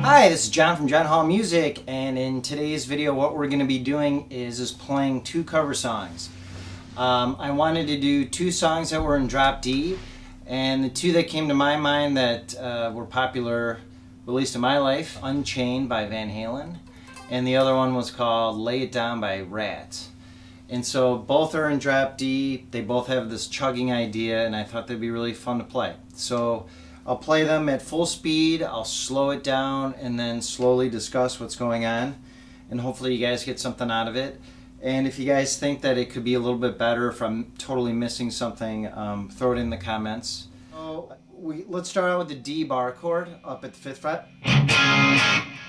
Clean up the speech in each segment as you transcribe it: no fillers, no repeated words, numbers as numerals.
Hi, this is John from John Hall Music, and in today's video what we're going to be doing is playing two cover songs. I wanted to do two songs that were in drop D, and the two that came to my mind that were popular, at least in my life, Unchained by Van Halen, and the other one was called Lay It Down by Ratt. And so both are in drop D, they both have this chugging idea, and I thought they'd be really fun to play. So I'll play them at full speed, I'll slow it down, and then slowly discuss what's going on, and hopefully you guys get something out of it. And if you guys think that it could be a little bit better, if I'm totally missing something, throw it in the comments. So let's start out with the D bar chord up at the 5th fret,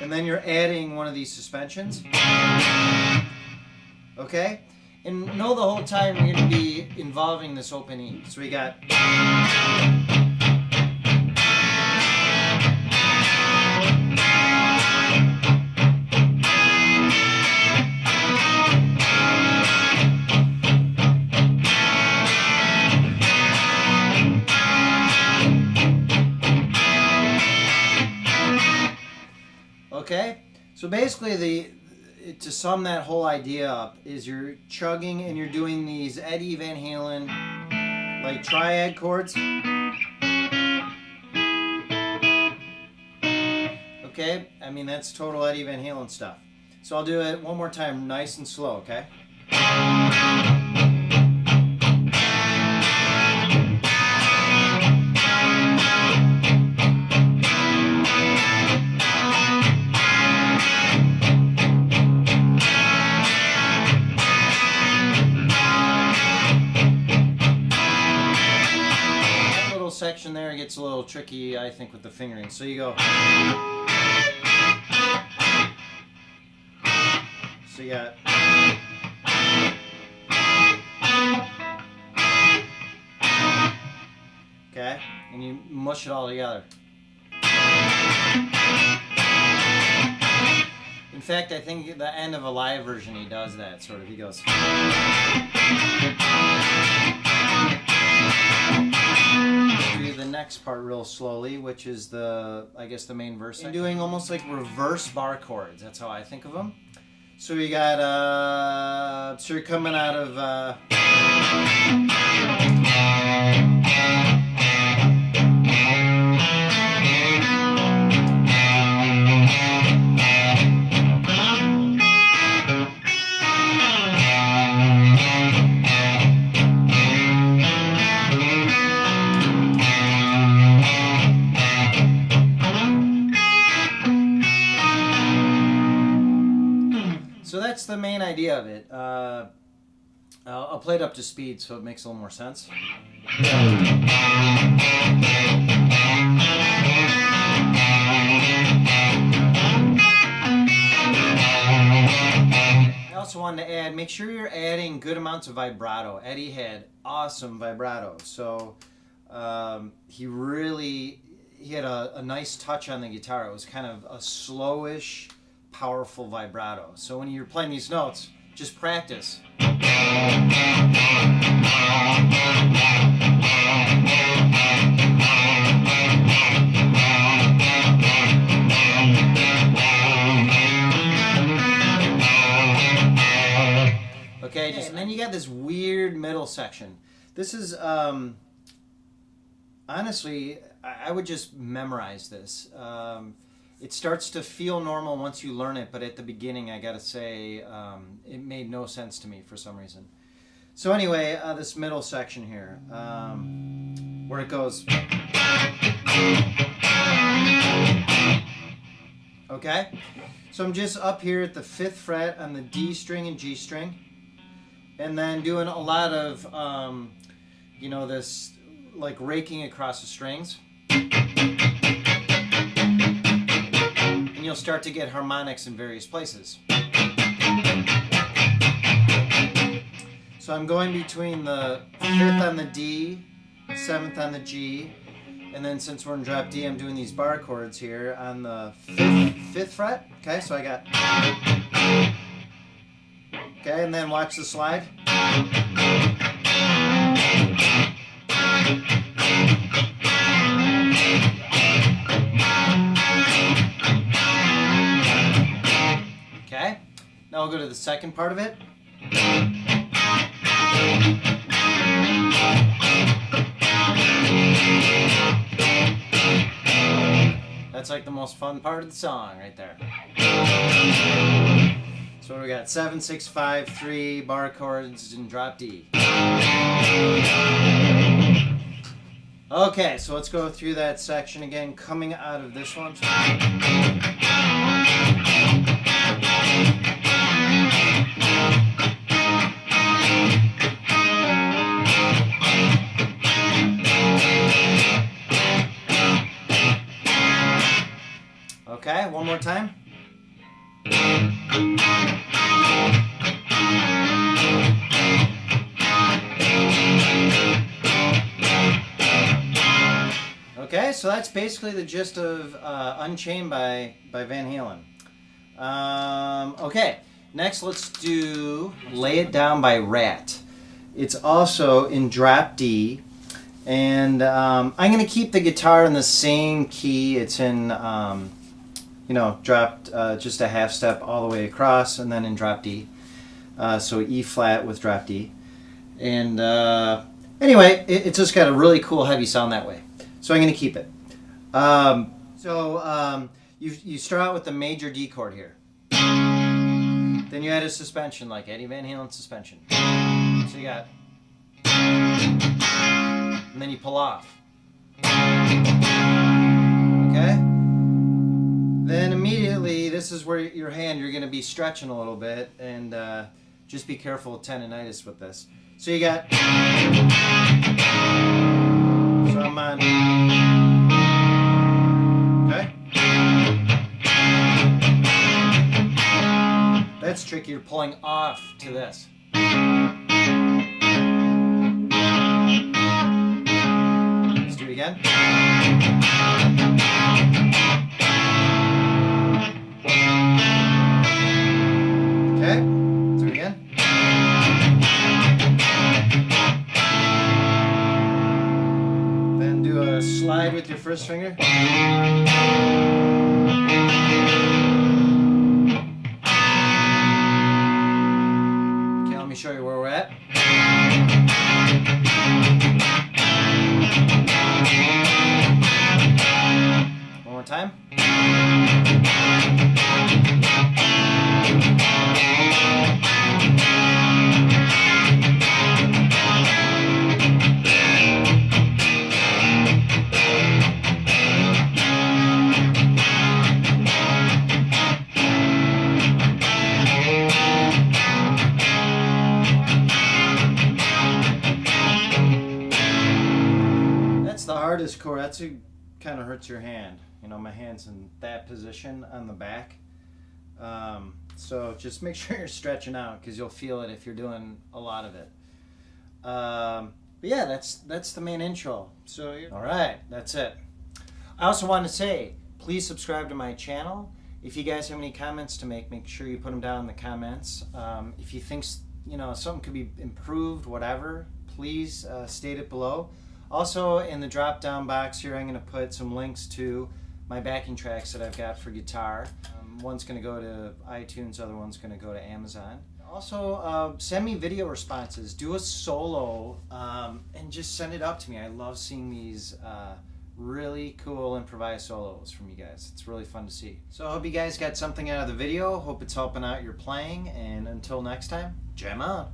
and then you're adding one of these suspensions. Okay? And know the whole time you're going to be involving this open E. So we got... Okay, so basically to sum that whole idea up is you're chugging and you're doing these Eddie Van Halen like triad chords. Okay, I mean that's total Eddie Van Halen stuff. So I'll do it one more time nice and slow, okay? Section there gets a little tricky, I think, with the fingering. So you go. So you got. Okay, and you mush it all together. In fact, I think at the end of a live version he does that sort of. He goes. Do the next part real slowly, which is the, I guess, the main verse. I'm doing almost like reverse bar chords. That's how I think of them. So we got, so you're coming out of, so that's the main idea of it. I'll play it up to speed so it makes a little more sense. I also wanted to add, make sure you're adding good amounts of vibrato. Eddie had awesome vibrato. So he had a nice touch on the guitar. It was kind of a slowish, powerful vibrato. So when you're playing these notes, just practice. Okay, and then you got this weird middle section. This is honestly, I would just memorize this. It starts to feel normal once you learn it, but at the beginning, I gotta say, it made no sense to me for some reason. So anyway, this middle section here, where it goes, okay? So I'm just up here at the 5th fret on the D string and G string, and then doing a lot of, you know, this like raking across the strings. And you'll start to get harmonics in various places. So I'm going between the 5th on the D, 7th on the G, and then since we're in drop D, I'm doing these bar chords here on the 5th fret. Okay, so I got, okay, and then watch the slide. Okay, now we'll go to the second part of it. That's like the most fun part of the song right there. So we got 7, 6, 5, 3 bar chords in drop D. Okay, so let's go through that section again, coming out of this one. Okay, one more time. Okay, so that's basically the gist of Unchained by Van Halen. Okay, next let's do Lay It Down by Ratt. It's also in drop D, and I'm going to keep the guitar in the same key. It's in, you know, dropped just a half step all the way across, and then in drop D. So E flat with drop D. And anyway, it's just got a really cool heavy sound that way. So I'm going to keep it. You start out with the major D chord here. Then you add a suspension like Eddie Van Halen suspension. So you got, and then you pull off. Okay? Then immediately, this is where your hand, you're going to be stretching a little bit, and just be careful of tendonitis with this. So you got, so I'm on, okay? That's tricky, you're pulling off to this. Let's do it again. Okay, do it again. Then do a slide with your first finger. Okay, let me show you where we're at. One more time. Hardest chord, that's who kind of hurts your hand. You know, my hand's in that position on the back. So just make sure you're stretching out because you'll feel it if you're doing a lot of it. But yeah, that's the main intro. So all right, that's it. I also want to say, please subscribe to my channel. If you guys have any comments to make sure you put them down in the comments. If you think, you know, something could be improved, whatever, please state it below. Also, in the drop-down box here, I'm going to put some links to my backing tracks that I've got for guitar. One's going to go to iTunes, other one's going to go to Amazon. Also, send me video responses. Do a solo and just send it up to me. I love seeing these really cool improvised solos from you guys. It's really fun to see. So I hope you guys got something out of the video. Hope it's helping out your playing. And until next time, jam on.